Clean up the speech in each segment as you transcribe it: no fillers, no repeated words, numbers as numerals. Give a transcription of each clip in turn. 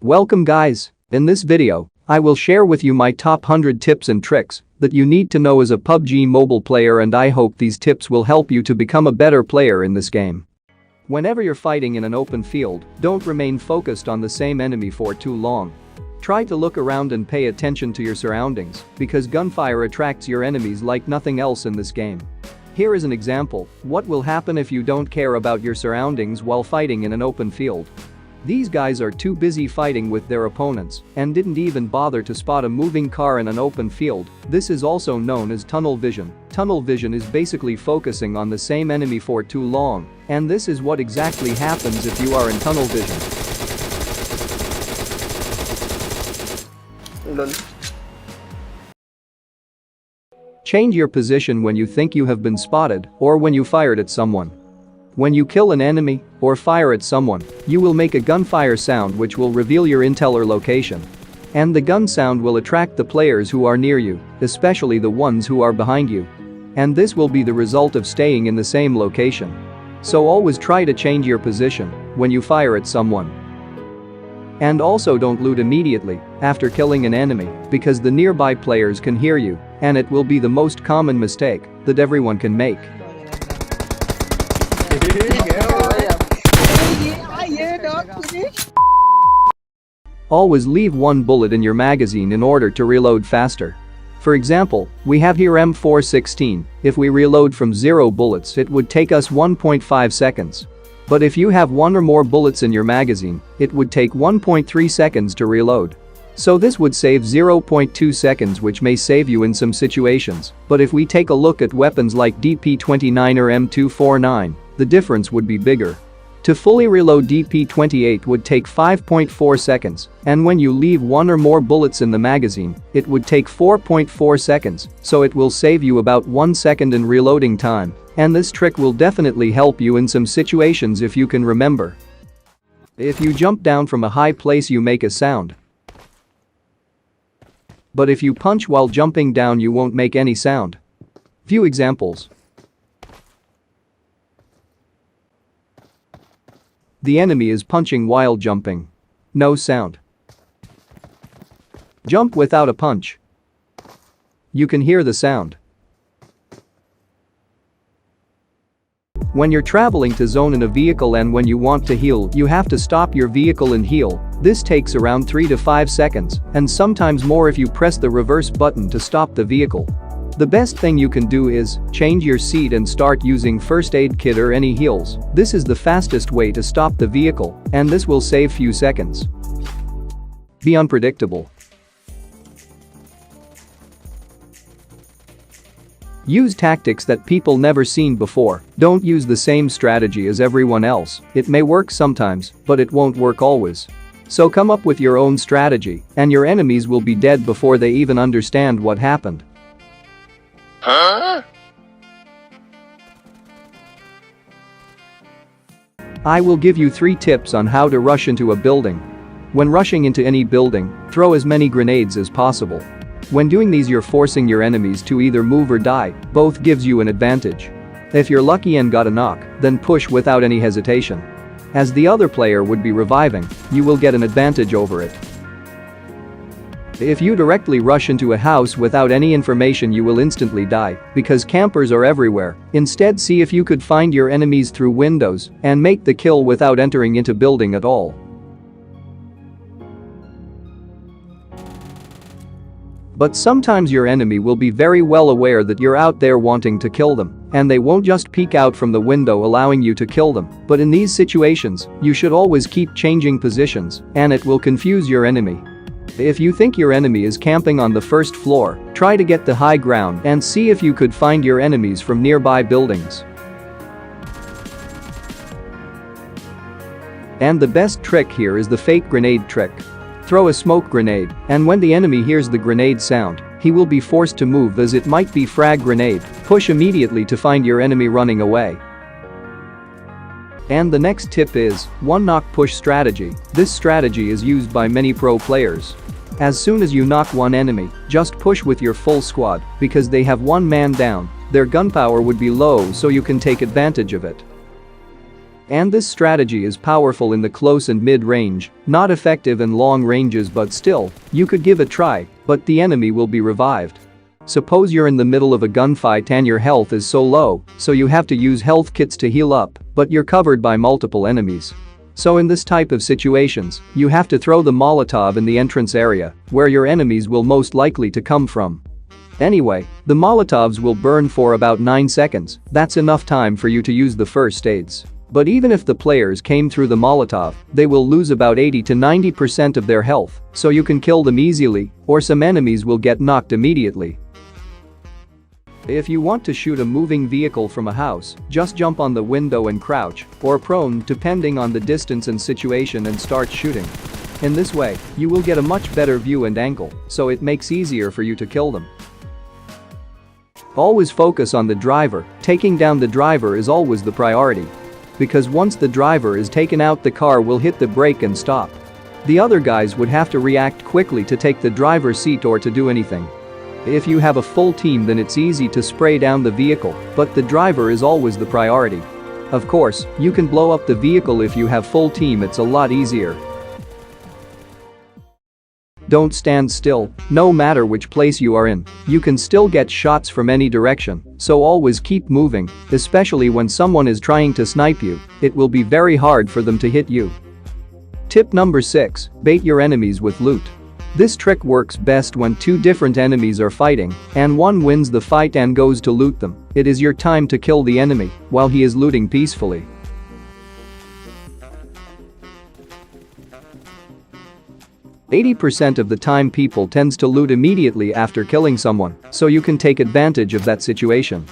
Welcome guys, in this video, I will share with you my top 100 tips and tricks that you need to know as a PUBG mobile player, and I hope these tips will help you to become a better player in this game. Whenever you're fighting in an open field, don't remain focused on the same enemy for too long. Try to look around and pay attention to your surroundings because gunfire attracts your enemies like nothing else in this game. Here is an example: what will happen if you don't care about your surroundings while fighting in an open field. These guys are too busy fighting with their opponents and didn't even bother to spot a moving car in an open field. This is also known as tunnel vision. Tunnel vision is basically focusing on the same enemy for too long, and this is what exactly happens if you are in tunnel vision. Change your position when you think you have been spotted or when you fired at someone. When you kill an enemy or fire at someone, you will make a gunfire sound which will reveal your intel or location. And the gun sound will attract the players who are near you, especially the ones who are behind you. And this will be the result of staying in the same location. So always try to change your position when you fire at someone. And also don't loot immediately after killing an enemy because the nearby players can hear you, and it will be the most common mistake that everyone can make. Always leave one bullet in your magazine in order to reload faster. For example, we have here M416. If we reload from 0 bullets, it would take us 1.5 seconds. But if you have one or more bullets in your magazine, it would take 1.3 seconds to reload. So this would save 0.2 seconds, which may save you in some situations. But if we take a look at weapons like DP29 or M249, the difference would be bigger. To fully reload, DP28 would take 5.4 seconds, and when you leave one or more bullets in the magazine, it would take 4.4 seconds, so it will save you about 1 second in reloading time. And this trick will definitely help you in some situations if you can remember. If you jump down from a high place, you make a sound. But if you punch while jumping down, you won't make any sound. Few examples. The enemy is punching while jumping. No sound. Jump without a punch. You can hear the sound. When you're traveling to zone in a vehicle and when you want to heal, you have to stop your vehicle and heal. This takes around 3 to 5 seconds, and sometimes more if you press the reverse button to stop the vehicle. The best thing you can do is change your seat and start using first aid kit or any heals. This is the fastest way to stop the vehicle, and this will save few seconds. Be unpredictable. Use tactics that people never seen before. Don't use the same strategy as everyone else. It may work sometimes, but it won't work always. So come up with your own strategy, and your enemies will be dead before they even understand what happened. I will give you 3 tips on how to rush into a building. When rushing into any building, throw as many grenades as possible. When doing these, you're forcing your enemies to either move or die. Both gives you an advantage. If you're lucky and got a knock, then push without any hesitation. As the other player would be reviving, you will get an advantage over it. If you directly rush into a house without any information, you will instantly die because campers are everywhere. Instead, see if you could find your enemies through windows and make the kill without entering into building at all. But sometimes your enemy will be very well aware that you're out there wanting to kill them, and they won't just peek out from the window allowing you to kill them. But in these situations, you should always keep changing positions, and it will confuse your enemy. If you think your enemy is camping on the first floor, try to get the high ground and see if you could find your enemies from nearby buildings. And the best trick here is the fake grenade trick. Throw a smoke grenade, and when the enemy hears the grenade sound, he will be forced to move as it might be frag grenade. Push immediately to find your enemy running away. And the next tip is one knock push strategy. This strategy is used by many pro players. As soon as you knock one enemy, just push with your full squad because they have one man down. Their gunpowder would be low, so you can take advantage of it. And this strategy is powerful in the close and mid-range, not effective in long ranges, but still, you could give a try, but the enemy will be revived. Suppose you're in the middle of a gunfight and your health is so low, so you have to use health kits to heal up, but you're covered by multiple enemies. So in this type of situations, you have to throw the Molotov in the entrance area, where your enemies will most likely to come from. Anyway, the Molotovs will burn for about 9 seconds, that's enough time for you to use the first aids. But even if the players came through the Molotov, they will lose about 80 to 90% of their health, so you can kill them easily, or some enemies will get knocked immediately. If you want to shoot a moving vehicle from a house, just jump on the window and crouch, or prone depending on the distance and situation, and start shooting. In this way, you will get a much better view and angle, so it makes easier for you to kill them. Always focus on the driver, taking down the driver is always the priority. Because once the driver is taken out, the car will hit the brake and stop. The other guys would have to react quickly to take the driver's seat or to do anything. If you have a full team, then it's easy to spray down the vehicle, but the driver is always the priority. Of course, you can blow up the vehicle if you have full team, it's a lot easier. Don't stand still, no matter which place you are in, you can still get shots from any direction, so always keep moving, especially when someone is trying to snipe you, it will be very hard for them to hit you. Tip number 6, bait your enemies with loot. This trick works best when two different enemies are fighting, and one wins the fight and goes to loot them. It is your time to kill the enemy while he is looting peacefully. %80 of the time people tends to loot immediately after killing someone, so you can take advantage of that situation.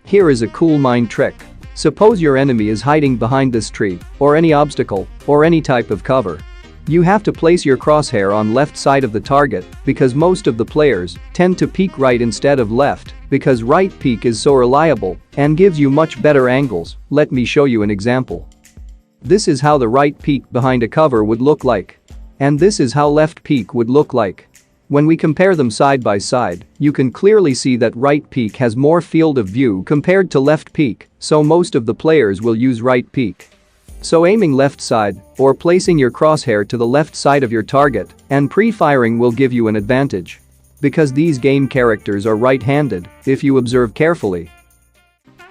Here is a cool mind trick. Suppose your enemy is hiding behind this tree, or any obstacle, or any type of cover. You have to place your crosshair on left side of the target, because most of the players tend to peek right instead of left, because right peek is so reliable and gives you much better angles. Let me show you an example. This is how the right peek behind a cover would look like. And this is how left peek would look like. When we compare them side by side, you can clearly see that right peek has more field of view compared to left peek, so most of the players will use right peek. So aiming left side, or placing your crosshair to the left side of your target, and pre-firing will give you an advantage. Because these game characters are right-handed, if you observe carefully.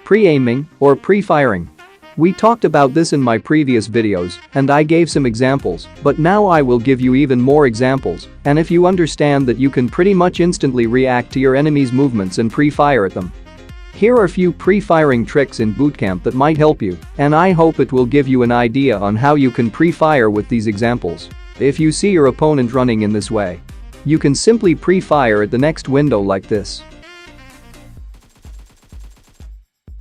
Pre-aiming, or pre-firing. We talked about this in my previous videos, and I gave some examples, but now I will give you even more examples, and if you understand that, you can pretty much instantly react to your enemy's movements and pre-fire at them. Here are a few pre-firing tricks in bootcamp that might help you, and I hope it will give you an idea on how you can pre-fire with these examples. If you see your opponent running in this way, you can simply pre-fire at the next window like this.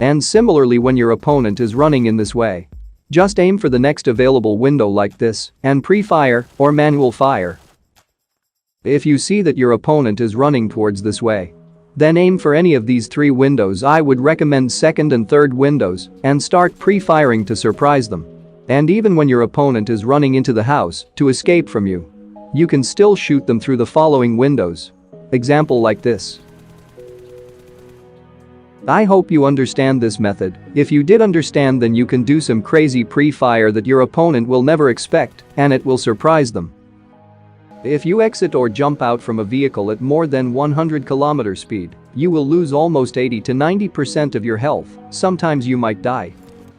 And similarly, when your opponent is running in this way, just aim for the next available window like this and pre-fire or manual fire. If you see that your opponent is running towards this way, then aim for any of these 3 windows. I would recommend second and third windows and start pre-firing to surprise them. And even when your opponent is running into the house to escape from you, you can still shoot them through the following windows. Example like this. I hope you understand this method. If you did understand, then you can do some crazy pre-fire that your opponent will never expect, and it will surprise them. If you exit or jump out from a vehicle at more than 100 km speed, you will lose almost 80 to 90% of your health, sometimes you might die.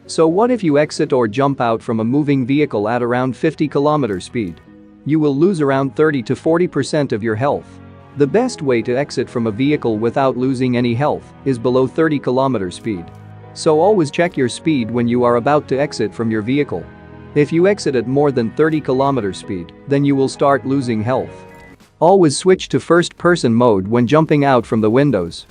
So what if you exit or jump out from a moving vehicle at around 50 km speed? You will lose around 30 to 40% of your health. The best way to exit from a vehicle without losing any health is below 30 km speed. So always check your speed when you are about to exit from your vehicle. If you exit at more than 30 km speed, then you will start losing health. Always switch to first-person mode when jumping out from the windows.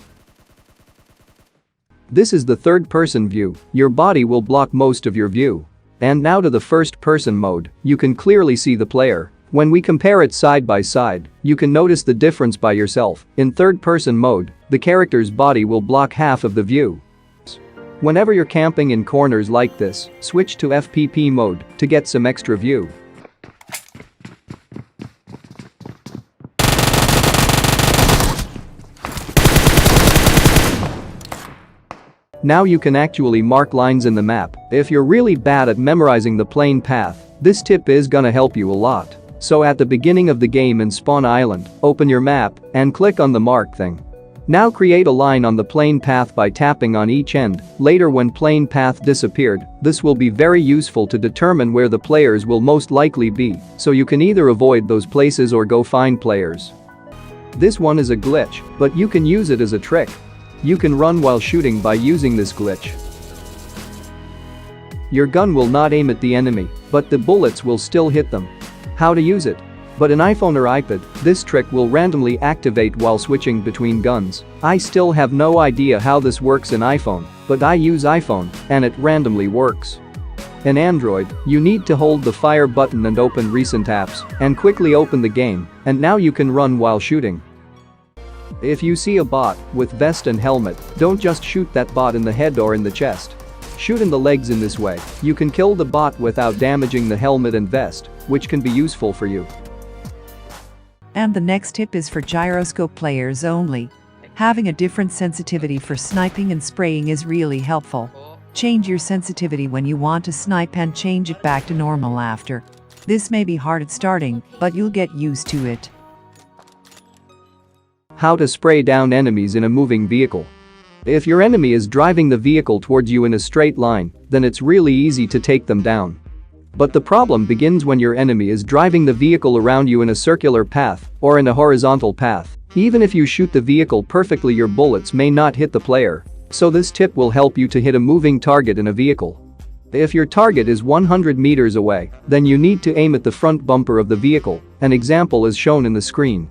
This is the third-person view, your body will block most of your view. And now to the first-person mode, you can clearly see the player. When we compare it side by side, you can notice the difference by yourself. In third-person mode, the character's body will block half of the view. Whenever you're camping in corners like this, switch to FPP mode to get some extra view. Now you can actually mark lines in the map. If you're really bad at memorizing the plane path, this tip is gonna help you a lot. So at the beginning of the game in Spawn Island, open your map and click on the mark thing. Now create a line on the plane path by tapping on each end. Later when plane path disappeared, this will be very useful to determine where the players will most likely be, so you can either avoid those places or go find players. This one is a glitch, but you can use it as a trick. You can run while shooting by using this glitch. Your gun will not aim at the enemy, but the bullets will still hit them. How to use it? But in iPhone or iPad, this trick will randomly activate while switching between guns. I still have no idea how this works in iPhone, but I use iPhone, and it randomly works. In Android, you need to hold the fire button and open recent apps, and quickly open the game, and now you can run while shooting. If you see a bot with vest and helmet, don't just shoot that bot in the head or in the chest. Shoot in the legs in this way. You can kill the bot without damaging the helmet and vest, which can be useful for you. And the next tip is for gyroscope players only. Having a different sensitivity for sniping and spraying is really helpful. Change your sensitivity when you want to snipe and change it back to normal after. This may be hard at starting, but you'll get used to it. How to spray down enemies in a moving vehicle. If your enemy is driving the vehicle towards you in a straight line, then it's really easy to take them down. But the problem begins when your enemy is driving the vehicle around you in a circular path or in a horizontal path. Even if you shoot the vehicle perfectly, your bullets may not hit the player. So this tip will help you to hit a moving target in a vehicle. If your target is 100 meters away, then you need to aim at the front bumper of the vehicle. An example is shown in the screen.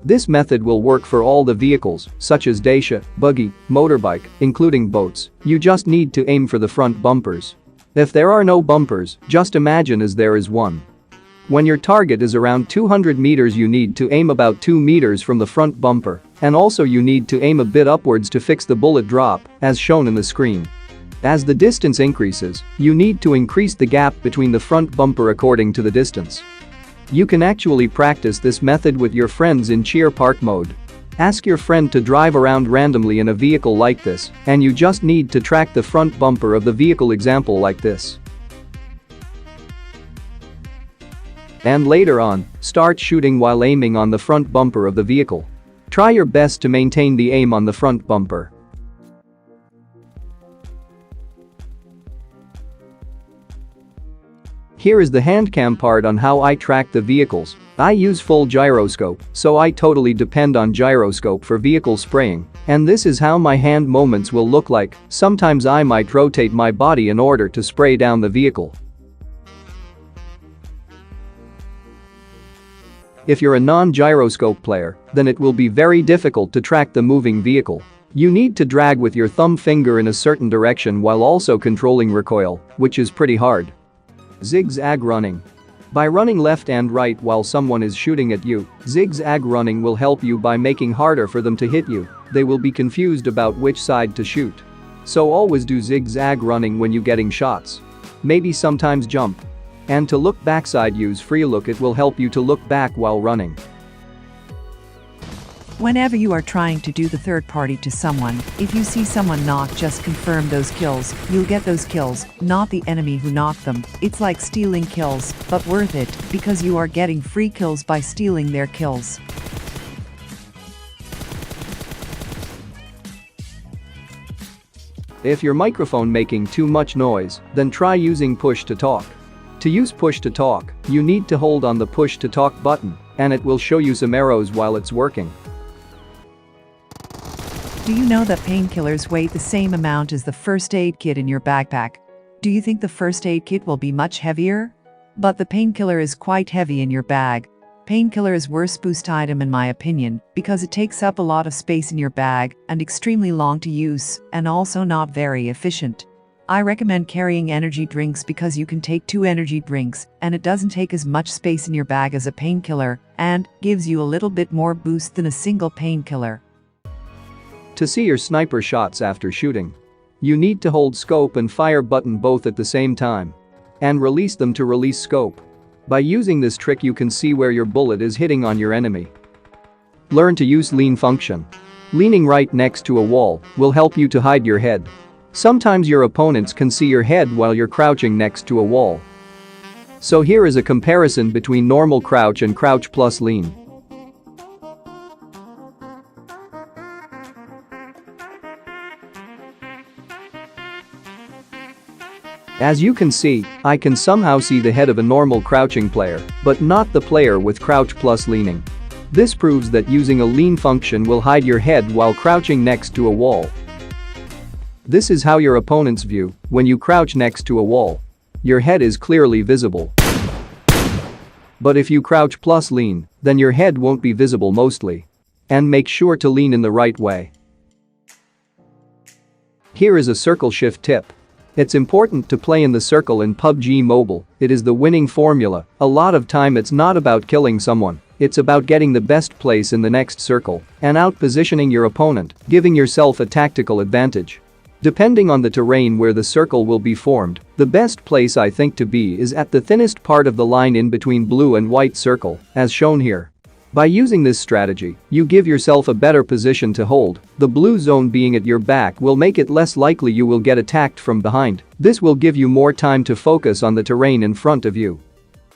This method will work for all the vehicles, such as Dacia, buggy, motorbike, including boats. You just need to aim for the front bumpers. If there are no bumpers, just imagine as there is one. When your target is around 200 meters, you need to aim about 2 meters from the front bumper, and also you need to aim a bit upwards to fix the bullet drop, as shown in the screen. As the distance increases, you need to increase the gap between the front bumper according to the distance. You can actually practice this method with your friends in cheer park mode. Ask your friend to drive around randomly in a vehicle like this, and you just need to track the front bumper of the vehicle, example like this. And later on, start shooting while aiming on the front bumper of the vehicle. Try your best to maintain the aim on the front bumper. Here is the handcam part on how I track the vehicles. I use full gyroscope, so I totally depend on gyroscope for vehicle spraying, and this is how my hand movements will look like. Sometimes I might rotate my body in order to spray down the vehicle. If you're a non-gyroscope player, then it will be very difficult to track the moving vehicle. You need to drag with your thumb finger in a certain direction while also controlling recoil, which is pretty hard. Zigzag running. By running left and right while someone is shooting at you, zigzag running will help you by making harder for them to hit you. They will be confused about which side to shoot. So always do zigzag running when you getting shots. Maybe sometimes jump. And to look backside, use free look. It will help you to look back while running. Whenever you are trying to do the third party to someone, if you see someone knock, just confirm those kills. You'll get those kills, not the enemy who knocked them. It's like stealing kills, but worth it, because you are getting free kills by stealing their kills. If your microphone making too much noise, then try using push to talk. To use push to talk, you need to hold on the push to talk button, and it will show you some arrows while it's working. Do you know that painkillers weigh the same amount as the first aid kit in your backpack? Do you think the first aid kit will be much heavier? But the painkiller is quite heavy in your bag. Painkiller is worst boost item in my opinion, because it takes up a lot of space in your bag and extremely long to use, and also not very efficient. I recommend carrying energy drinks because you can take 2 energy drinks and it doesn't take as much space in your bag as a painkiller and gives you a little bit more boost than a single painkiller. To see your sniper shots after shooting, you need to hold scope and fire button both at the same time and release them to release scope. By using this trick, you can see where your bullet is hitting on your enemy. Learn to use lean function. Leaning right next to a wall will help you to hide your head. Sometimes your opponents can see your head while you're crouching next to a wall. So here is a comparison between normal crouch and crouch plus lean. As you can see, I can somehow see the head of a normal crouching player, but not the player with crouch plus leaning. This proves that using a lean function will hide your head while crouching next to a wall. This is how your opponents view when you crouch next to a wall. Your head is clearly visible. But if you crouch plus lean, then your head won't be visible mostly. And make sure to lean in the right way. Here is a circle shift tip. It's important to play in the circle in PUBG Mobile. It is the winning formula. A lot of time it's not about killing someone. It's about getting the best place in the next circle and out-positioning your opponent, giving yourself a tactical advantage. Depending on the terrain where the circle will be formed, the best place I think to be is at the thinnest part of the line in between blue and white circle, as shown here. By using this strategy, you give yourself a better position to hold. The blue zone being at your back will make it less likely you will get attacked from behind. This will give you more time to focus on the terrain in front of you.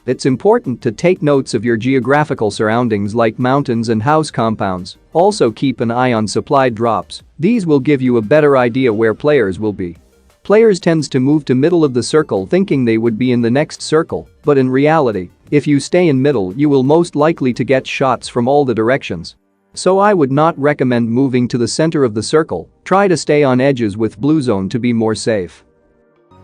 It's important to take notes of your geographical surroundings like mountains and house compounds. Also keep an eye on supply drops. These will give you a better idea where players will be. Players tends to move to middle of the circle thinking they would be in the next circle, but in reality, if you stay in middle you will most likely to get shots from all the directions. So I would not recommend moving to the center of the circle. Try to stay on edges with blue zone to be more safe.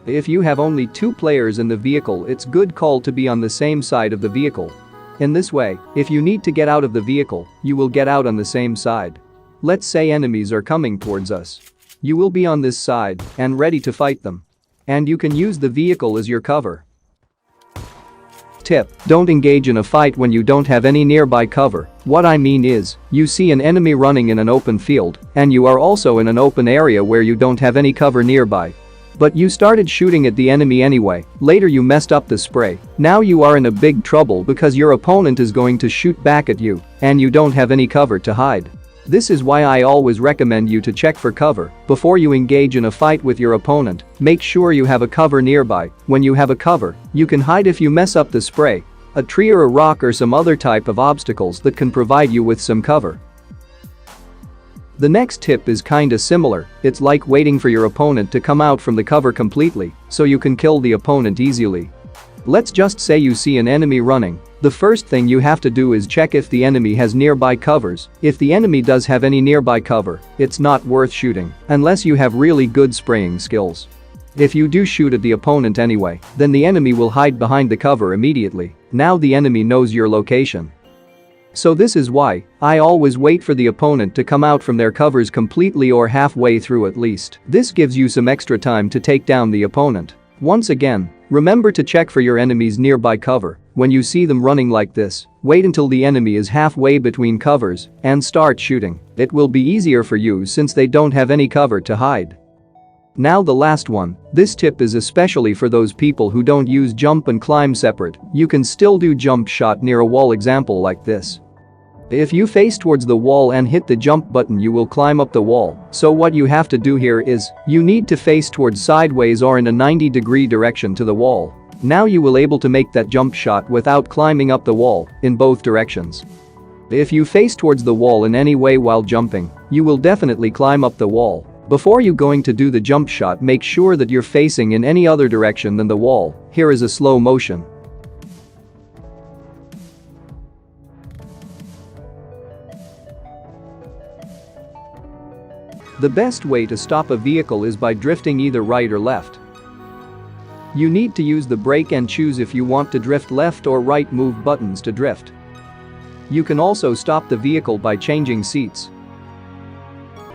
If you have only 2 players in the vehicle, it's good call to be on the same side of the vehicle. In this way, if you need to get out of the vehicle, you will get out on the same side. Let's say enemies are coming towards us. You will be on this side and ready to fight them. And you can use the vehicle as your cover. Tip: don't engage in a fight when you don't have any nearby cover. What I mean is, you see an enemy running in an open field, and you are also in an open area where you don't have any cover nearby. But you started shooting at the enemy anyway, later you messed up the spray. Now you are in a big trouble because your opponent is going to shoot back at you, and you don't have any cover to hide. This is why I always recommend you to check for cover before you engage in a fight with your opponent. Make sure you have a cover nearby. When you have a cover, you can hide if you mess up the spray, a tree or a rock or some other type of obstacles that can provide you with some cover. The next tip is kinda similar. It's like waiting for your opponent to come out from the cover completely so you can kill the opponent easily. Let's just say you see an enemy running. The first thing you have to do is check if the enemy has nearby covers. If the enemy does have any nearby cover, it's not worth shooting unless you have really good spraying skills. If you do shoot at the opponent anyway, then the enemy will hide behind the cover immediately. Now the enemy knows your location. So this is why I always wait for the opponent to come out from their covers completely or halfway through at least. This gives you some extra time to take down the opponent. Once again, remember to check for your enemy's nearby cover. When you see them running like this, wait until the enemy is halfway between covers and start shooting. It will be easier for you since they don't have any cover to hide. Now the last one. This tip is especially for those people who don't use jump and climb separate. You can still do jump shot near a wall example like this. If you face towards the wall and hit the jump button, you will climb up the wall. So what you have to do here is, you need to face towards sideways or in a 90-degree direction to the wall. Now you will able to make that jump shot without climbing up the wall in both directions. If you face towards the wall in any way while jumping, you will definitely climb up the wall. Before you going to do the jump shot, make sure that you're facing in any other direction than the wall. Here is a slow motion. The best way to stop a vehicle is by drifting either right or left. You need to use the brake and choose if you want to drift left or right move buttons to drift. You can also stop the vehicle by changing seats.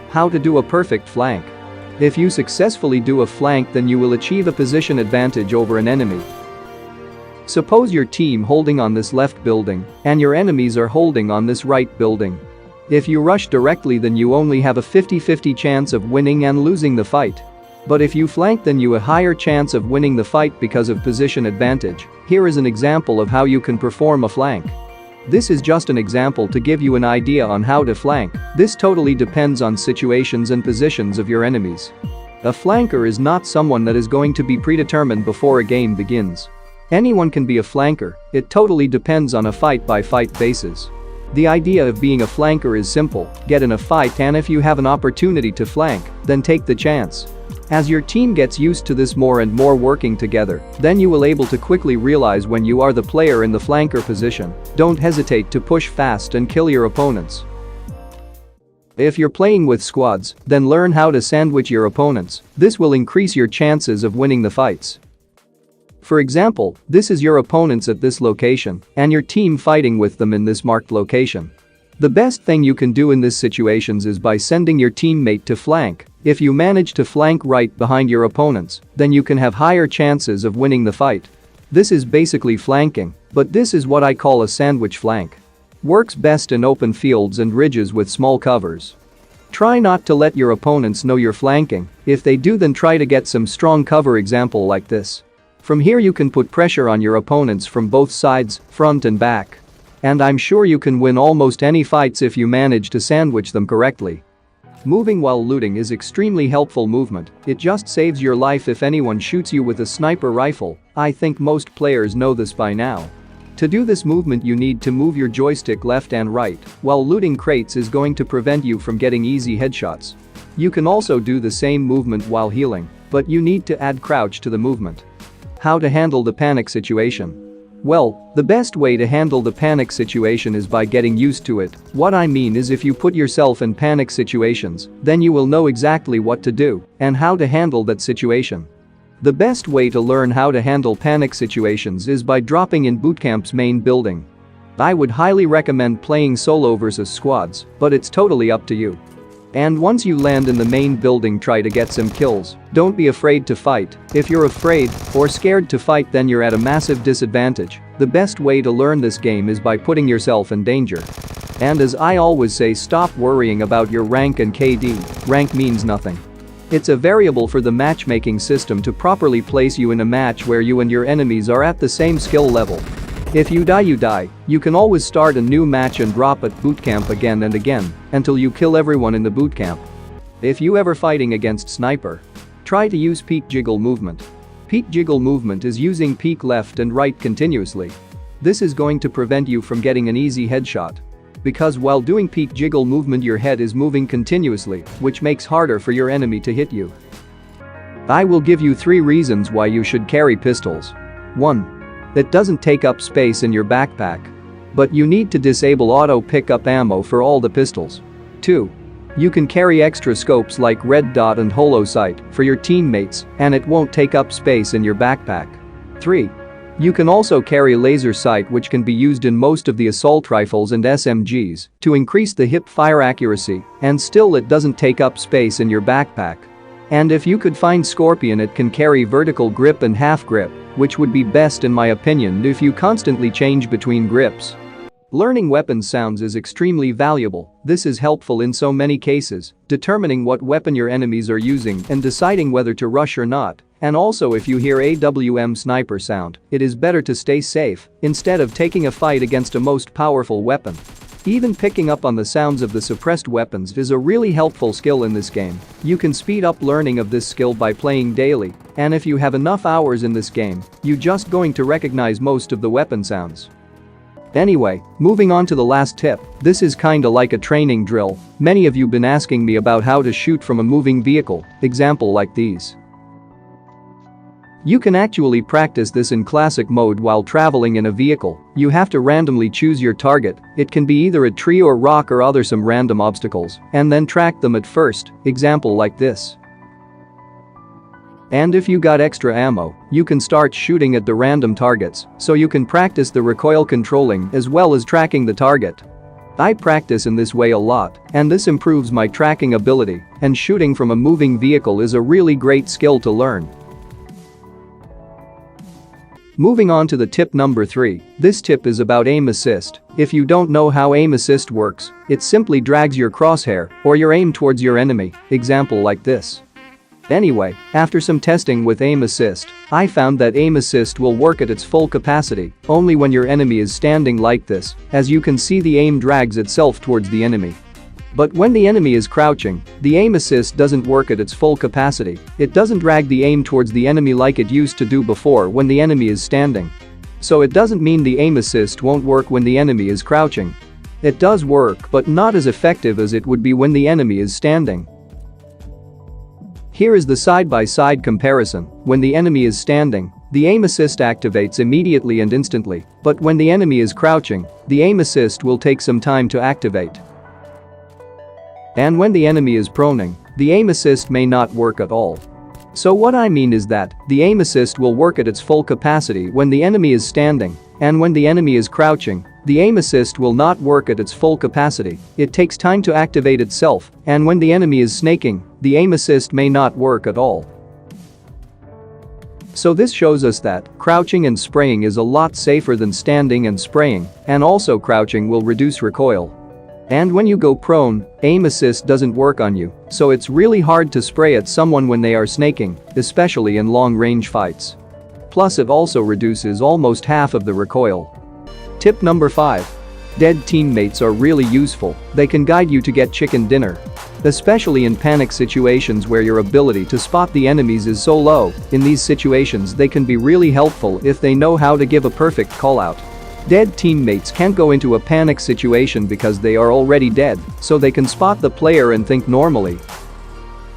How to do a perfect flank. If you successfully do a flank, then you will achieve a position advantage over an enemy. Suppose your team holding on this left building and your enemies are holding on this right building. If you rush directly, then you only have a 50-50 chance of winning and losing the fight. But if you flank, then you have a higher chance of winning the fight because of position advantage. Here is an example of how you can perform a flank. This is just an example to give you an idea on how to flank. This totally depends on situations and positions of your enemies. A flanker is not someone that is going to be predetermined before a game begins. Anyone can be a flanker, it totally depends on a fight-by-fight basis. The idea of being a flanker is simple: get in a fight, and if you have an opportunity to flank, then take the chance. As your team gets used to this more and more working together, then you will able to quickly realize when you are the player in the flanker position. Don't hesitate to push fast and kill your opponents. If you're playing with squads, then learn how to sandwich your opponents. This will increase your chances of winning the fights. For example, this is your opponents at this location, and your team fighting with them in this marked location. The best thing you can do in these situations is by sending your teammate to flank. If you manage to flank right behind your opponents, then you can have higher chances of winning the fight. This is basically flanking, but this is what I call a sandwich flank. Works best in open fields and ridges with small covers. Try not to let your opponents know you're flanking. If they do, then try to get some strong cover, example like this. From here you can put pressure on your opponents from both sides, front and back. And I'm sure you can win almost any fights if you manage to sandwich them correctly. Moving while looting is extremely helpful movement. It just saves your life if anyone shoots you with a sniper rifle. I think most players know this by now. To do this movement you need to move your joystick left and right, while looting crates is going to prevent you from getting easy headshots. You can also do the same movement while healing, but you need to add crouch to the movement. How to handle the panic situation? Well, the best way to handle the panic situation is by getting used to it. What I mean is, if you put yourself in panic situations, then you will know exactly what to do and how to handle that situation. The best way to learn how to handle panic situations is by dropping in bootcamp's main building. I would highly recommend playing solo versus squads, but it's totally up to you. And once you land in the main building, try to get some kills. Don't be afraid to fight. If you're afraid or scared to fight, then you're at a massive disadvantage. The best way to learn this game is by putting yourself in danger. And as I always say, stop worrying about your rank and KD. Rank means nothing. It's a variable for the matchmaking system to properly place you in a match where you and your enemies are at the same skill level. If you die, you die. You can always start a new match and drop at bootcamp again and again until you kill everyone in the bootcamp. If you ever fighting against sniper, try to use peek jiggle movement. Peek jiggle movement is using peek left and right continuously. This is going to prevent you from getting an easy headshot. Because while doing peek jiggle movement your head is moving continuously, which makes harder for your enemy to hit you. I will give you 3 reasons why you should carry pistols. 1. It doesn't take up space in your backpack. But you need to disable auto pickup ammo for all the pistols. 2. You can carry extra scopes like red dot and holo sight for your teammates, and it won't take up space in your backpack. 3. You can also carry laser sight, which can be used in most of the assault rifles and SMGs to increase the hip fire accuracy, and still it doesn't take up space in your backpack. And if you could find Scorpion, it can carry vertical grip and half grip, which would be best in my opinion if you constantly change between grips. Learning weapon sounds is extremely valuable. This is helpful in so many cases, determining what weapon your enemies are using and deciding whether to rush or not. And also, if you hear AWM sniper sound, it is better to stay safe instead of taking a fight against a most powerful weapon. Even picking up on the sounds of the suppressed weapons is a really helpful skill in this game. You can speed up learning of this skill by playing daily, and if you have enough hours in this game, you're just going to recognize most of the weapon sounds. Anyway, moving on to the last tip. This is kinda like a training drill. Many of you been asking me about how to shoot from a moving vehicle, example like these. You can actually practice this in classic mode while traveling in a vehicle. You have to randomly choose your target. It can be either a tree or rock or other some random obstacles, and then track them at first, example like this. And if you got extra ammo, you can start shooting at the random targets, so you can practice the recoil controlling as well as tracking the target. I practice in this way a lot, and this improves my tracking ability, and shooting from a moving vehicle is a really great skill to learn. Moving on to the tip number 3, this tip is about aim assist. If you don't know how aim assist works, it simply drags your crosshair or your aim towards your enemy, example like this. Anyway, after some testing with aim assist, I found that aim assist will work at its full capacity only when your enemy is standing like this. As you can see, the aim drags itself towards the enemy. But when the enemy is crouching, the aim assist doesn't work at its full capacity. It doesn't drag the aim towards the enemy like it used to do before when the enemy is standing. So it doesn't mean the aim assist won't work when the enemy is crouching. It does work, but not as effective as it would be when the enemy is standing. Here is the side-by-side comparison. When the enemy is standing, the aim assist activates immediately and instantly, but when the enemy is crouching, the aim assist will take some time to activate. And when the enemy is proning, the aim assist may not work at all. So what I mean is that the aim assist will work at its full capacity when the enemy is standing, and when the enemy is crouching, the aim assist will not work at its full capacity. It takes time to activate itself, and when the enemy is snaking, the aim assist may not work at all. So this shows us that crouching and spraying is a lot safer than standing and spraying, and also crouching will reduce recoil. And when you go prone, aim assist doesn't work on you, so it's really hard to spray at someone when they are snaking, especially in long-range fights. Plus it also reduces almost half of the recoil. Tip number 5. Dead teammates are really useful. They can guide you to get chicken dinner. Especially in panic situations where your ability to spot the enemies is so low, in these situations they can be really helpful if they know how to give a perfect call-out. Dead teammates can't go into a panic situation because they are already dead, so they can spot the player and think normally.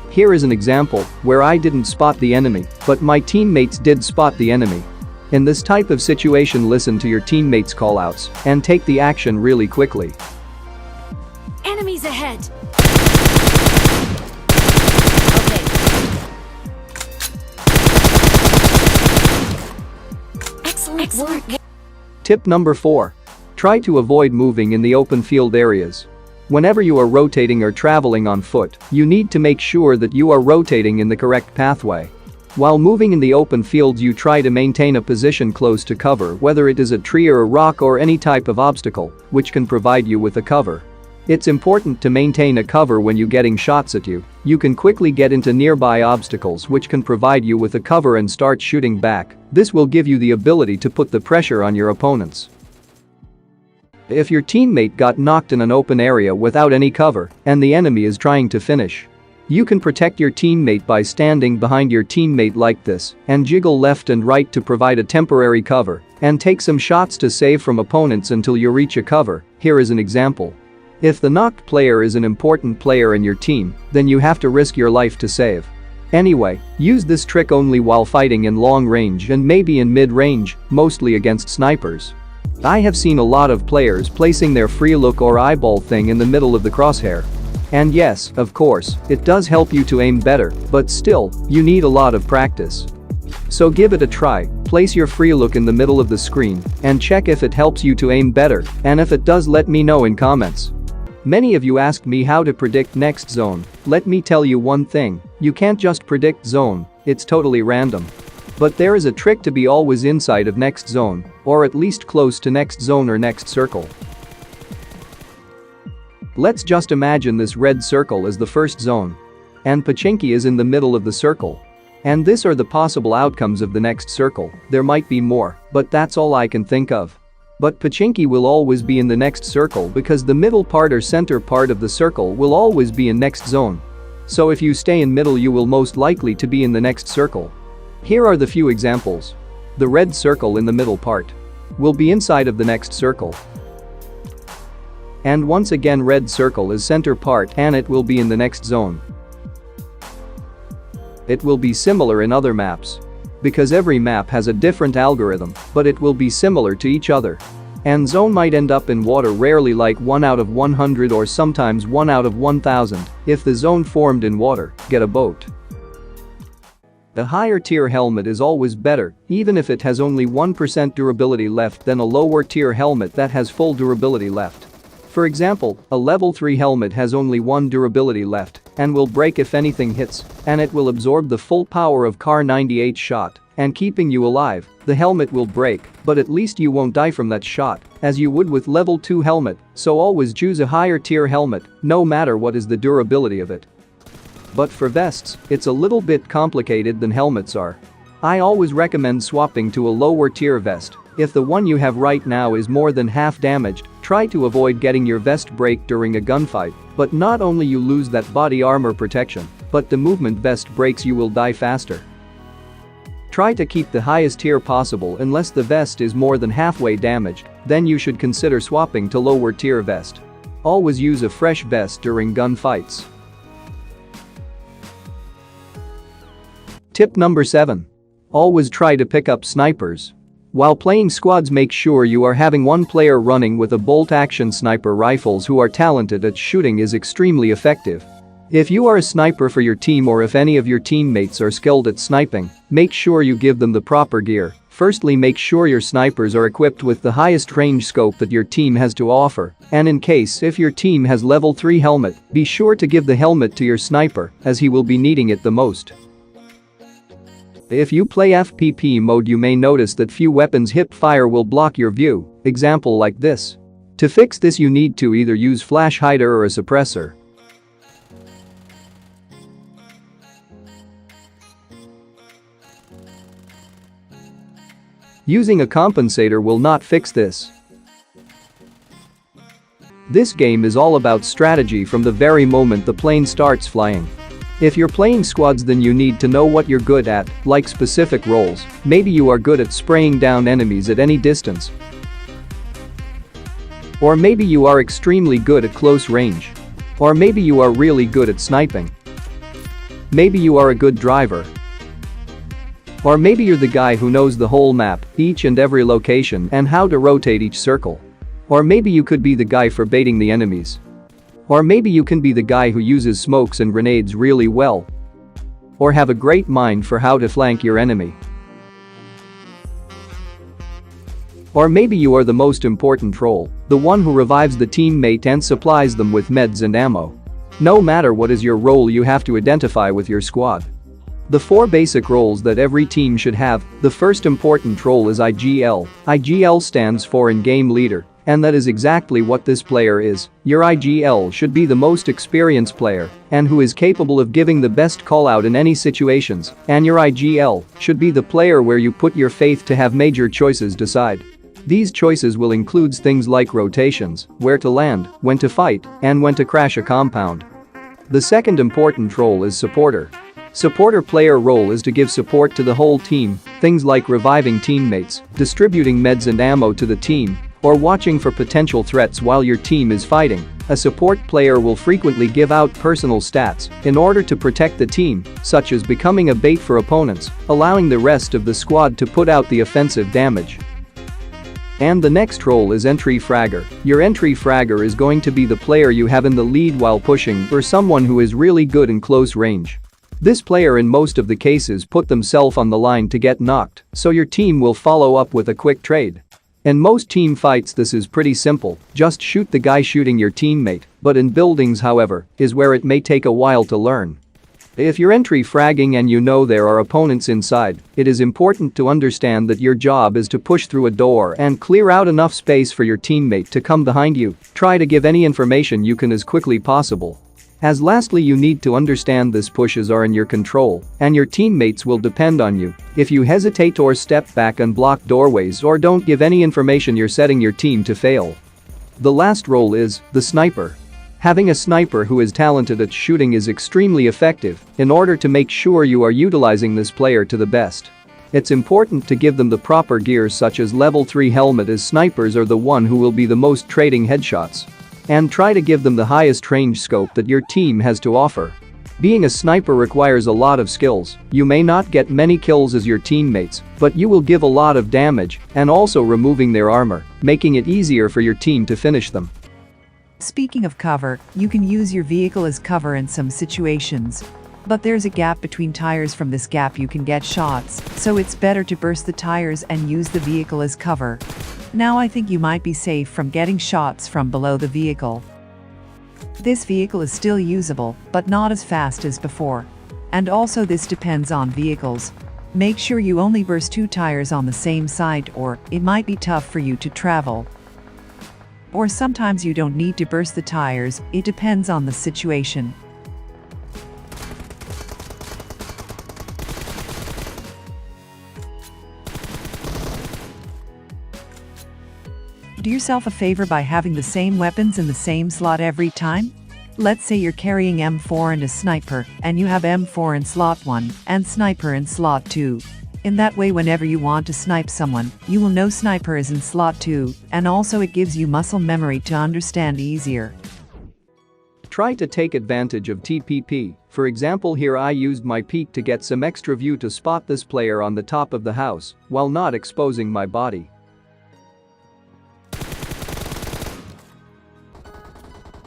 Here is an example where I didn't spot the enemy, but my teammates did spot the enemy. In this type of situation, listen to your teammates' callouts and take the action really quickly. Enemies ahead! Okay. Excellent work! Tip number 4. Try to avoid moving in the open field areas. Whenever you are rotating or traveling on foot, you need to make sure that you are rotating in the correct pathway. While moving in the open fields, you try to maintain a position close to cover, whether it is a tree or a rock or any type of obstacle, which can provide you with a cover. It's important to maintain a cover when you're getting shots at you. You can quickly get into nearby obstacles which can provide you with a cover and start shooting back. This will give you the ability to put the pressure on your opponents. If your teammate got knocked in an open area without any cover and the enemy is trying to finish, you can protect your teammate by standing behind your teammate like this and jiggle left and right to provide a temporary cover and take some shots to save from opponents until you reach a cover. Here is an example. If the knocked player is an important player in your team, then you have to risk your life to save. Anyway, use this trick only while fighting in long range and maybe in mid-range, mostly against snipers. I have seen a lot of players placing their free look or eyeball thing in the middle of the crosshair. And yes, of course, it does help you to aim better, but still, you need a lot of practice. So give it a try, place your free look in the middle of the screen and check if it helps you to aim better, and if it does, let me know in comments. Many of you asked me how to predict next zone. Let me tell you one thing, you can't just predict zone, it's totally random. But there is a trick to be always inside of next zone, or at least close to next zone or next circle. Let's just imagine this red circle is the first zone. And Pachinki is in the middle of the circle. And these are the possible outcomes of the next circle. There might be more, but that's all I can think of. But Pachinki will always be in the next circle because the middle part or center part of the circle will always be in next zone. So if you stay in middle, you will most likely to be in the next circle. Here are the few examples. The red circle in the middle part will be inside of the next circle. And once again, red circle is center part and it will be in the next zone. It will be similar in other maps. Because every map has a different algorithm, but it will be similar to each other. And zone might end up in water, rarely like 1 out of 100 or sometimes 1 out of 1000. If the zone formed in water, get a boat. The higher tier helmet is always better, even if it has only 1% durability left, than a lower tier helmet that has full durability left. For example, a level 3 helmet has only 1 durability left and will break if anything hits, and it will absorb the full power of Kar 98 shot and keeping you alive. The helmet will break, but at least you won't die from that shot, as you would with level 2 helmet, so always choose a higher tier helmet, no matter what is the durability of it. But for vests, it's a little bit complicated than helmets are. I always recommend swapping to a lower tier vest. If the one you have right now is more than half damaged, Try to avoid getting your vest break during a gunfight, but not only you lose that body armor protection, but the movement vest breaks, you will die faster. Try to keep the highest tier possible unless the vest is more than halfway damaged, then you should consider swapping to lower tier vest. Always use a fresh vest during gunfights. Tip number 7. Always try to pick up snipers. While playing squads, make sure you are having one player running with a bolt-action sniper rifles who are talented at shooting is extremely effective. If you are a sniper for your team or if any of your teammates are skilled at sniping, make sure you give them the proper gear. Firstly, make sure your snipers are equipped with the highest range scope that your team has to offer, and in case if your team has level 3 helmet, be sure to give the helmet to your sniper as he will be needing it the most. If you play FPP mode, you may notice that few weapons hip fire will block your view, example like this. To fix this, you need to either use flash hider or a suppressor. Using a compensator will not fix this. This game is all about strategy from the very moment the plane starts flying. If you're playing squads, then you need to know what you're good at, like specific roles. Maybe you are good at spraying down enemies at any distance. Or maybe you are extremely good at close range. Or maybe you are really good at sniping. Maybe you are a good driver. Or maybe you're the guy who knows the whole map, each and every location, and how to rotate each circle. Or maybe you could be the guy for baiting the enemies. Or maybe you can be the guy who uses smokes and grenades really well. Or have a great mind for how to flank your enemy. Or maybe you are the most important role, the one who revives the teammate and supplies them with meds and ammo. No matter what is your role, you have to identify with your squad. The 4 basic roles that every team should have. The first important role is IGL. IGL stands for in-game leader. And that is exactly what this player is. Your IGL should be the most experienced player and who is capable of giving the best call out in any situations, and your IGL should be the player where you put your faith to have major choices decide. These choices will include things like rotations, where to land, when to fight, and when to crash a compound. The second important role is supporter. Supporter player role is to give support to the whole team, things like reviving teammates, distributing meds and ammo to the team, or watching for potential threats while your team is fighting. A support player will frequently give out personal stats in order to protect the team, such as becoming a bait for opponents, allowing the rest of the squad to put out the offensive damage. And the next role is entry fragger. Your entry fragger is going to be the player you have in the lead while pushing, or someone who is really good in close range. This player in most of the cases put themselves on the line to get knocked, so your team will follow up with a quick trade. In most team fights this is pretty simple, just shoot the guy shooting your teammate, but in buildings, however, is where it may take a while to learn. If you're entry fragging and you know there are opponents inside, it is important to understand that your job is to push through a door and clear out enough space for your teammate to come behind you. Try to give any information you can as quickly possible. As lastly, you need to understand this pushes are in your control and your teammates will depend on you. If you hesitate or step back and block doorways or don't give any information, you're setting your team to fail. The last role is the sniper. Having a sniper who is talented at shooting is extremely effective in order to make sure you are utilizing this player to the best. It's important to give them the proper gear such as level 3 helmet, as snipers are the one who will be the most trading headshots. And try to give them the highest range scope that your team has to offer. Being a sniper requires a lot of skills. You may not get many kills as your teammates, but you will give a lot of damage and also removing their armor, making it easier for your team to finish them. Speaking of cover, you can use your vehicle as cover in some situations. But there's a gap between tires. From this gap you can get shots, so it's better to burst the tires and use the vehicle as cover. Now I think you might be safe from getting shots from below the vehicle. This vehicle is still usable, but not as fast as before. And also this depends on vehicles. Make sure you only burst 2 tires on the same side, or it might be tough for you to travel. Or sometimes you don't need to burst the tires, it depends on the situation. Do yourself a favor by having the same weapons in the same slot every time. Let's say you're carrying M4 and a sniper, and you have M4 in slot 1 and sniper in slot 2. In that way, whenever you want to snipe someone, you will know sniper is in slot 2, and also it gives you muscle memory to understand easier. Try to take advantage of TPP. For example, here I used my peek to get some extra view to spot this player on the top of the house while not exposing my body.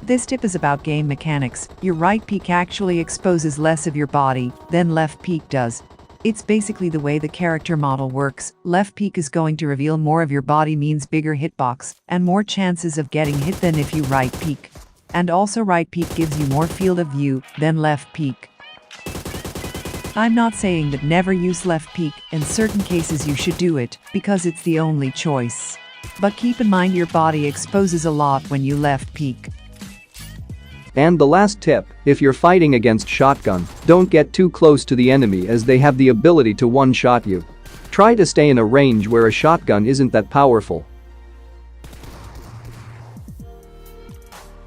This tip is about game mechanics. Your right peek actually exposes less of your body than left peek does. It's basically the way the character model works. Left peek is going to reveal more of your body, means bigger hitbox and more chances of getting hit than if you right peek. And also right peek gives you more field of view than left peek. I'm not saying that never use left peek. In certain cases you should do it because it's the only choice. But keep in mind your body exposes a lot when you left peek. And the last tip, if you're fighting against shotgun, don't get too close to the enemy as they have the ability to one-shot you. Try to stay in a range where a shotgun isn't that powerful.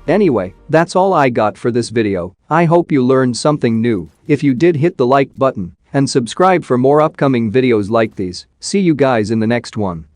Anyway, that's all I got for this video. I hope you learned something new. If you did, hit the like button and subscribe for more upcoming videos like these. See you guys in the next one.